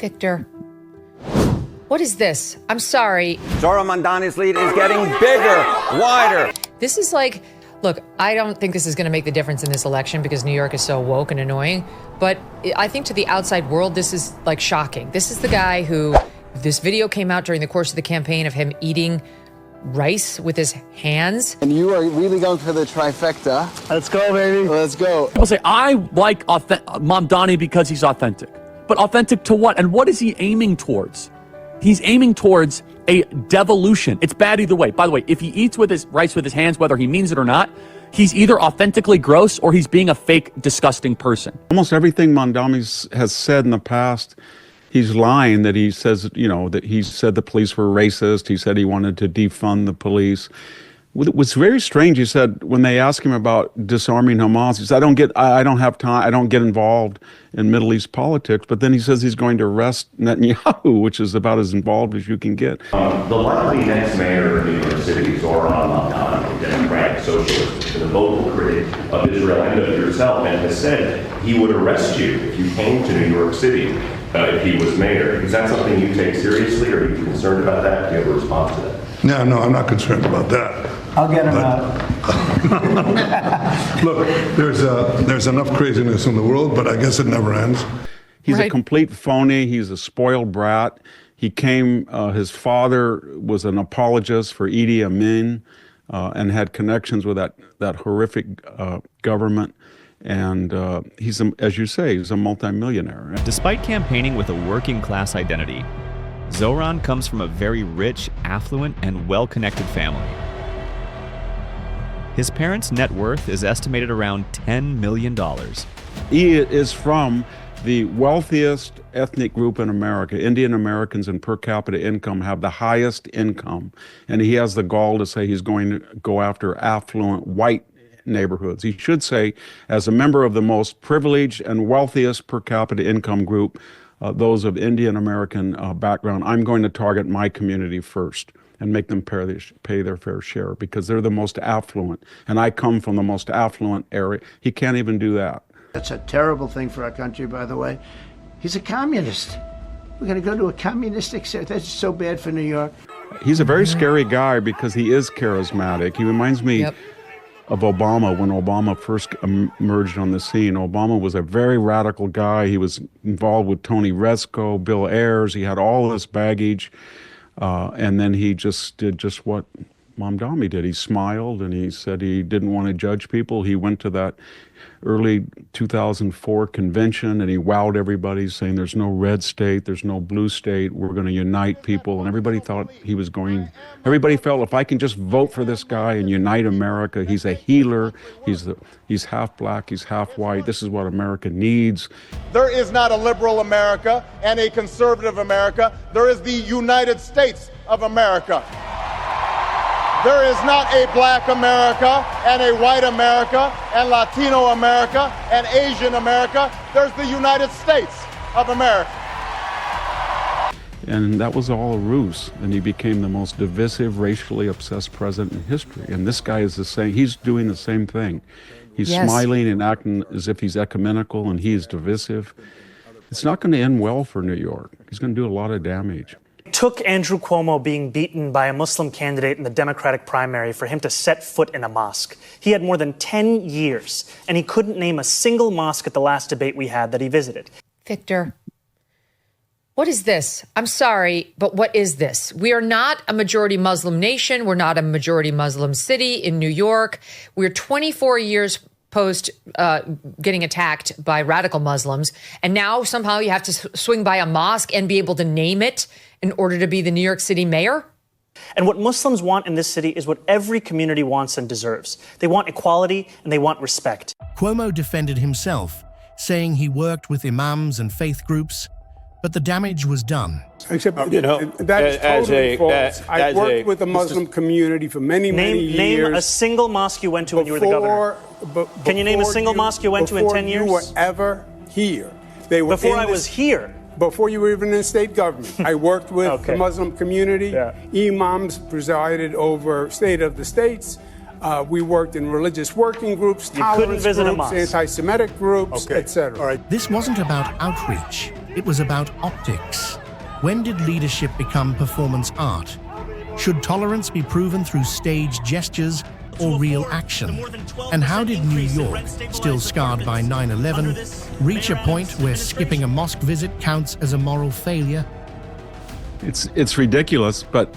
Victor. What is this? I'm sorry. Zoran Mamdani's lead is getting bigger, wider. This is like, look, I don't think this is going to make the difference in this election because New York is so woke and annoying. But I think to the outside world, this is like shocking. This is the guy who, this video came out during the course of the campaign of him eating rice with his hands. And you are really going for the trifecta. Let's go, baby. Let's go. People say, I like Mamdani because he's authentic. But authentic to what? And what is he aiming towards? He's aiming towards a devolution. It's bad either way. By the way, if he eats with his rice with his hands, whether he means it or not, he's either authentically gross or he's being a fake, disgusting person. Almost everything Mamdani has said in the past, he's lying. That he says, you know, that he said the police were racist. He said he wanted to defund the police. What's very strange, he said, when they asked him about disarming Hamas, he said, I don't have time, I don't get involved in Middle East politics. But then he says he's going to arrest Netanyahu, which is about as involved as you can get. The likely next mayor of New York City, Zoran Mamdani, a Democratic socialist, and a vocal critic of Israel and of yourself, and has said he would arrest you if you came to New York City if he was mayor. Is that something you take seriously, or are you concerned about that? Do you have a response to that? No, I'm not concerned about that. I'll get him out. Look, there's enough craziness in the world, but I guess it never ends. He's a complete phony. He's a spoiled brat. He came, his father was an apologist for Idi Amin and had connections with that horrific government. And he's, as you say, he's a multimillionaire. Despite campaigning with a working class identity, Zoran comes from a very rich, affluent, and well-connected family. His parents' net worth is estimated around $10 million. He is from the wealthiest ethnic group in America. Indian Americans in per capita income have the highest income. And he has the gall to say he's going to go after affluent white neighborhoods. He should say, as a member of the most privileged and wealthiest per capita income group, those of Indian American background, I'm going to target my community first and make them pay their fair share because they're the most affluent. And I come from the most affluent area. He can't even do that. That's a terrible thing for our country, by the way. He's a communist. We're going to go to a communistic state. That's so bad for New York. He's a very scary guy because he is charismatic. He reminds me of Obama when Obama first emerged on the scene. Obama was a very radical guy. He was involved with Tony Rezko, Bill Ayers. He had all this baggage. And then he just did just what Mamdani did. He smiled and he said he didn't want to judge people. He went to that early 2004 convention and he wowed everybody saying there's no red state, there's no blue state, we're going to unite people. And everybody thought he was everybody felt if I can just vote for this guy and unite America, he's a healer, he's half black, he's half white, this is what America needs. There is not a liberal America and a conservative America. There is the United States of America. There is not a black America and a white America and Latino America and Asian America. There's the United States of America. And that was all a ruse. And he became the most divisive, racially obsessed president in history. And this guy is he's doing the same thing. He's smiling and acting as if he's ecumenical and he is divisive. It's not going to end well for New York. He's going to do a lot of damage. It took Andrew Cuomo being beaten by a Muslim candidate in the Democratic primary for him to set foot in a mosque. He had more than 10 years, and he couldn't name a single mosque at the last debate we had that he visited. Victor, what is this? I'm sorry, but what is this? We are not a majority Muslim nation. We're not a majority Muslim city in New York. We're 24 years post getting attacked by radical Muslims. And now somehow you have to swing by a mosque and be able to name it in order to be the New York City mayor? And what Muslims want in this city is what every community wants and deserves. They want equality and they want respect. Cuomo defended himself, saying he worked with imams and faith groups, but the damage was done. Except, that's totally false. I worked with the Muslim community for many years. Name a single mosque you went to when you were the governor. Can you name a single mosque you went to in 10 years? Before you were ever here. Before I was here? Before you were even in state government. I worked with the Muslim community. Imams presided over State of the States. We worked in religious working groups, tolerance groups, anti-Semitic groups, etc. This wasn't about outreach. it was about optics. When did leadership become performance art? Should tolerance be proven through stage gestures or real action? And how did New York, still scarred by 9/11, reach a point where skipping a mosque visit counts as a moral failure? It's ridiculous, but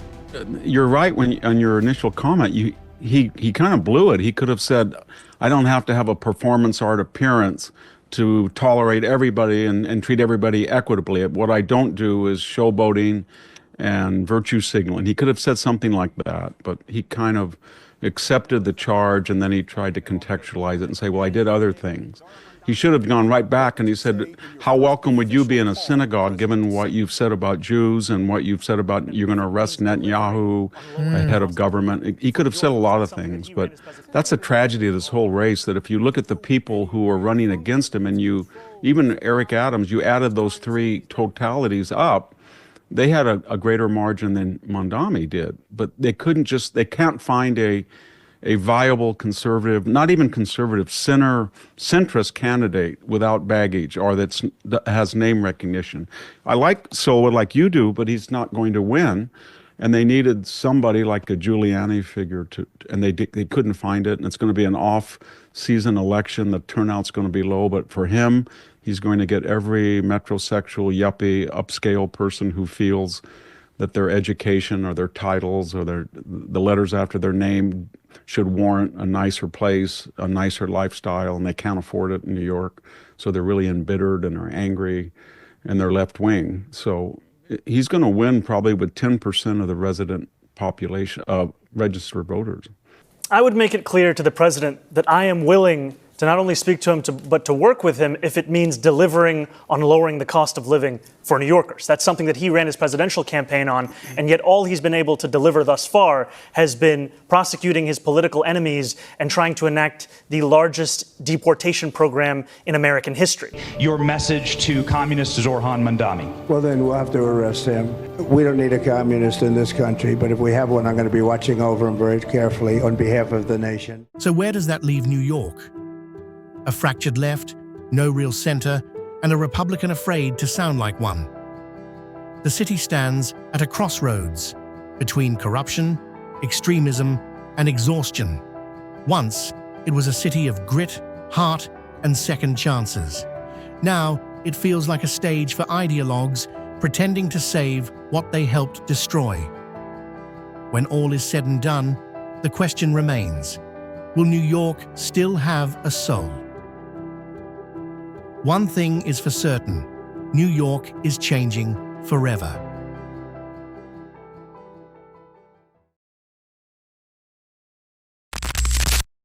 you're right on your initial comment. He kind of blew it. He could have said, I don't have to have a performance art appearance to tolerate everybody and treat everybody equitably. What I don't do is showboating and virtue signaling. He could have said something like that, but he kind of accepted the charge, and then he tried to contextualize it and say, well, I did other things. He should have gone right back and he said, how welcome would you be in a synagogue given what you've said about Jews and what you've said about you're going to arrest Netanyahu, a head of government. He could have said a lot of things, but that's a tragedy of this whole race, that if you look at the people who are running against him, and even Eric Adams, you added those three totalities up, they had a greater margin than Mamdani did, but they can't find a viable conservative, not even conservative, centrist candidate without baggage or that has name recognition. I like Silva like you do, but he's not going to win. And they needed somebody like a Giuliani figure and they couldn't find it. And it's going to be an off-season election. The turnout's going to be low, but for him, he's going to get every metrosexual, yuppie, upscale person who feels that their education or their titles or the letters after their name should warrant a nicer place, a nicer lifestyle, and they can't afford it in New York. So they're really embittered and are angry, and they're left wing. So he's going to win probably with 10% of the resident population of registered voters. I would make it clear to the president that I am willing to not only speak to him, but to work with him if it means delivering on lowering the cost of living for New Yorkers. That's something that he ran his presidential campaign on, and yet all he's been able to deliver thus far has been prosecuting his political enemies and trying to enact the largest deportation program in American history. Your message to communist Zoran Mamdani. Well, then we'll have to arrest him. We don't need a communist in this country, but if we have one, I'm going to be watching over him very carefully on behalf of the nation. So where does that leave New York? A fractured left, no real center, and a Republican afraid to sound like one. The city stands at a crossroads between corruption, extremism, and exhaustion. Once, it was a city of grit, heart, and second chances. Now, it feels like a stage for ideologues pretending to save what they helped destroy. When all is said and done, the question remains, will New York still have a soul? One thing is for certain, New York is changing forever.